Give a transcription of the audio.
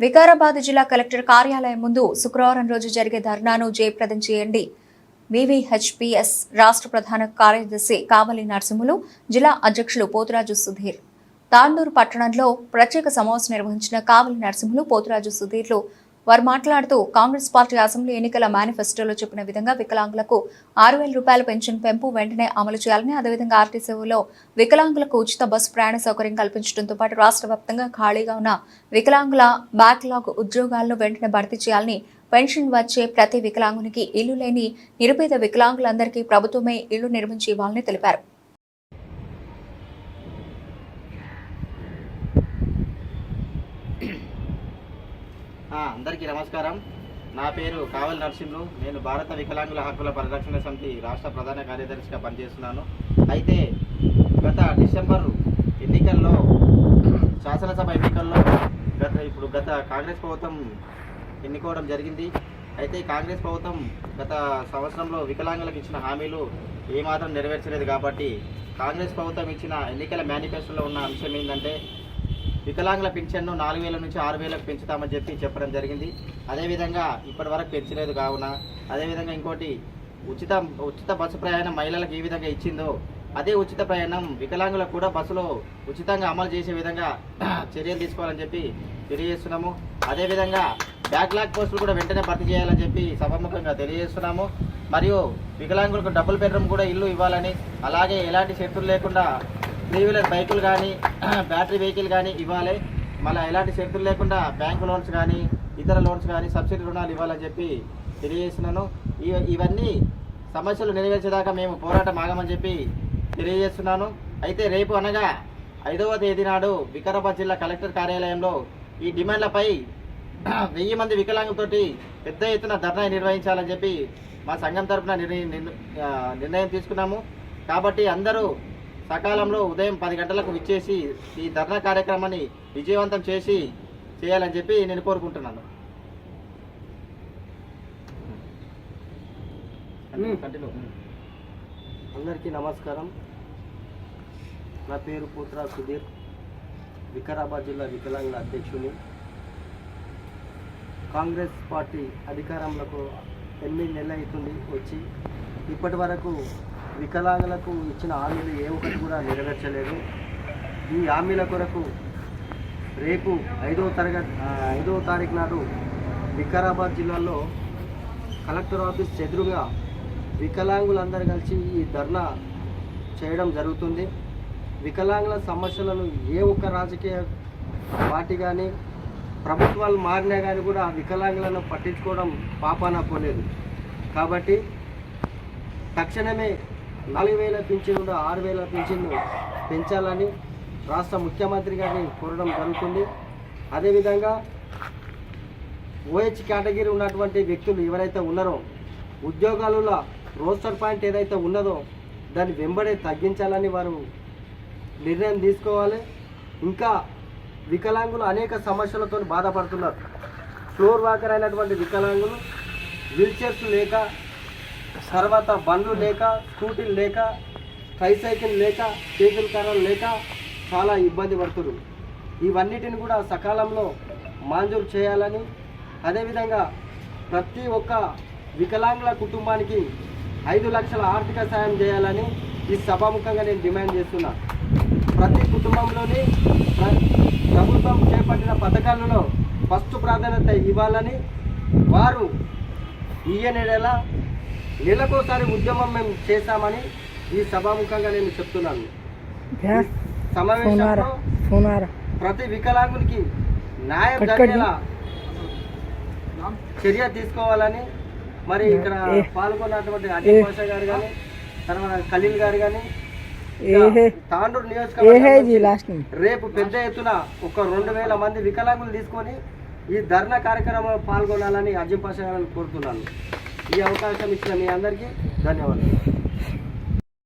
వికారాబాద్ జిల్లా కలెక్టర్ కార్యాలయం ముందు శుక్రవారం రోజు జరిగే ధర్నాను జయప్రదం చేయండి. వివిహెచ్పిఎస్ రాష్ట్ర ప్రధాన కార్యదర్శి కావలి నరసింహులు, జిల్లా అధ్యక్షులు పోతురాజు సుధీర్. తాండూరు పట్టణంలో ప్రత్యేక సమావేశం నిర్వహించిన కావలి నరసింహులు, పోతురాజు సుధీర్లు వారు మాట్లాడుతూ కాంగ్రెస్ పార్టీ అసెంబ్లీ ఎన్నికల మేనిఫెస్టోలో చెప్పిన విధంగా వికలాంగులకు 6,000 రూపాయల పెన్షన్ పెంపు వెంటనే అమలు చేయాలని, అదేవిధంగా ఆర్టీసీలో వికలాంగులకు ఉచిత బస్సు ప్రయాణ సౌకర్యం కల్పించడంతో పాటు రాష్ట్ర వ్యాప్తంగా ఖాళీగా ఉన్న వికలాంగుల బ్యాక్లాగ్ ఉద్యోగాలను వెంటనే భర్తీ చేయాలని, పెన్షన్ వచ్చే ప్రతి వికలాంగునికి ఇల్లు లేని నిరుపేద వికలాంగులందరికీ ప్రభుత్వమే ఇల్లు నిర్మించి ఇవ్వాలని తెలిపారు. అందరికీ నమస్కారం. నా పేరు కావలి నరసింహులు. నేను భారత వికలాంగుల హక్కుల పరిరక్షణ సమితి రాష్ట్ర ప్రధాన కార్యదర్శిగా పనిచేస్తున్నాను. అయితే గత డిసెంబర్ ఎన్నికల్లో, శాసనసభ ఎన్నికల్లో గత కాంగ్రెస్ ప్రభుత్వం ఎన్నుకోవడం జరిగింది. అయితే కాంగ్రెస్ ప్రభుత్వం గత సంవత్సరంలో వికలాంగులకు ఇచ్చిన హామీలు ఏమాత్రం నెరవేర్చలేదు. కాబట్టి కాంగ్రెస్ ప్రభుత్వం ఇచ్చిన ఎన్నికల మేనిఫెస్టోలో ఉన్న అంశం ఏంటంటే వికలాంగుల పింఛన్ను 4,000 నుంచి 6,000కు పెంచుతామని చెప్పడం జరిగింది. అదేవిధంగా ఇప్పటి వరకు పెంచలేదు. కావున అదేవిధంగా ఇంకోటి ఉచిత బస్సు ప్రయాణం మహిళలకు ఏ విధంగా ఇచ్చిందో అదే ఉచిత ప్రయాణం వికలాంగులకు కూడా బస్సులో ఉచితంగా అమలు చేసే విధంగా చర్యలు తీసుకోవాలని చెప్పి తెలియజేస్తున్నాము. అదేవిధంగా బ్యాక్లాగ్ పోస్టులు కూడా వెంటనే భర్తీ చేయాలని చెప్పి సభాముఖంగా తెలియజేస్తున్నాము. మరియు వికలాంగులకు డబుల్ బెడ్రూమ్ కూడా ఇల్లు ఇవ్వాలని, అలాగే ఎలాంటి షరతులు లేకుండా 3-వీలర్ బైకులు కానీ బ్యాటరీ వెహికల్ కానీ ఇవ్వాలి. మళ్ళీ ఎలాంటి షరతులు లేకుండా బ్యాంకు లోన్స్ కానీ ఇతర లోన్స్ కానీ సబ్సిడీ రుణాలు ఇవ్వాలని చెప్పి తెలియజేస్తున్నాను. ఇవన్నీ సమస్యలు నెరవేర్చేదాకా మేము పోరాటం ఆగమని చెప్పి తెలియజేస్తున్నాను. అయితే రేపు అనగా 5వ తేదీ నాడు వికారాబాద్ జిల్లా కలెక్టర్ కార్యాలయంలో ఈ డిమాండ్లపై 1000 మంది వికలాంగులతోటి పెద్ద ఎత్తున ధర్నా నిర్వహించాలని చెప్పి మా సంఘం తరఫున నిర్ణయం తీసుకున్నాము. కాబట్టి అందరూ సకాలంలో ఉదయం 10 గంటలకు విచ్చేసి ఈ ధర్నా కార్యక్రమాన్ని విజయవంతం చేయాలని చెప్పి నేను కోరుకుంటున్నాను. అందరికీ నమస్కారం. నా పేరు పోతురాజు సుధీర్, వికారాబాద్ జిల్లా వికలాంగుల అధ్యక్షుని. కాంగ్రెస్ పార్టీ అధికారంలోకి 8 నెలలు అవుతుంది వచ్చి, ఇప్పటి వరకు వికలాంగులకు ఇచ్చిన హామీలు ఏ ఒక్కటి కూడా నెరవేర్చలేదు. ఈ హామీల కొరకు రేపు 5వ తారీఖు నాడు వికారాబాద్ జిల్లాలో కలెక్టర్ ఆఫీస్ ఎదురుగా వికలాంగులందరూ కలిసి ఈ ధర్నా చేయడం జరుగుతుంది. వికలాంగుల సమస్యలను ఏ ఒక్క రాజకీయ పార్టీ కానీ ప్రభుత్వాలు మారినా కానీ కూడా వికలాంగులను పట్టించుకోవడం పాపాన పోలేదు. కాబట్టి తక్షణమే 4,000 పింఛను 6,000 పింఛన్ను పెంచాలని రాష్ట్ర ముఖ్యమంత్రి గారిని కోరడం జరుగుతుంది. అదేవిధంగా ఓహెచ్ కేటగిరీ ఉన్నటువంటి వ్యక్తులు ఎవరైతే ఉన్నారో ఉద్యోగాలలో రోస్టర్ పాయింట్ ఏదైతే ఉన్నదో దాన్ని వెంబడే తగ్గించాలని వారు నిర్ణయం తీసుకోవాలి. ఇంకా వికలాంగులు అనేక సమస్యలతో బాధపడుతున్నారు. ఫ్లోర్ వాకర్ అయినటువంటి వికలాంగులు వీల్చైర్స్ లేక, తర్వాత బండ్లు లేక, స్కూటీలు లేక, ట్రైసైకిల్ లేక, కేబుల్ కారాలు లేక చాలా ఇబ్బంది పడుతున్నారు. ఇవన్నిటిని కూడా సకాలంలో మంజూరు చేయాలని, అదేవిధంగా ప్రతి ఒక్క వికలాంగుల కుటుంబానికి 5 లక్షల ఆర్థిక సాయం చేయాలని ఈ సభాముఖంగా నేను డిమాండ్ చేస్తున్నా. ప్రతి కుటుంబంలోని ప్రభుత్వం చేపట్టిన పథకాలలో ఫస్ట్ ప్రాధాన్యత ఇవ్వాలని, వారు నెలకోసారి ఉద్యమం మేము చేశామని ఈ సభాముఖంగా నేను చెప్తున్నాను. సమావేశంలో ప్రతి వికలాంగునికి న్యాయం జరిగేలా చర్య తీసుకోవాలని, మరి ఇక్కడ పాల్గొన్నటువంటి అజయ్ పాషా గారు కానీ, తర్వాత ఖలీల్ గారు కానీ, తాండూరు నియోజకవర్గం రేపు పెద్ద ఎత్తున ఒక 2,000 మంది వికలాంగులు తీసుకొని ఈ ధర్నా కార్యక్రమంలో పాల్గొనాలని అజయ్ పాషా గారిని కోరుతున్నాను. ఈ అవకాశం ఇచ్చిన మీ అందరికీ ధన్యవాదాలు.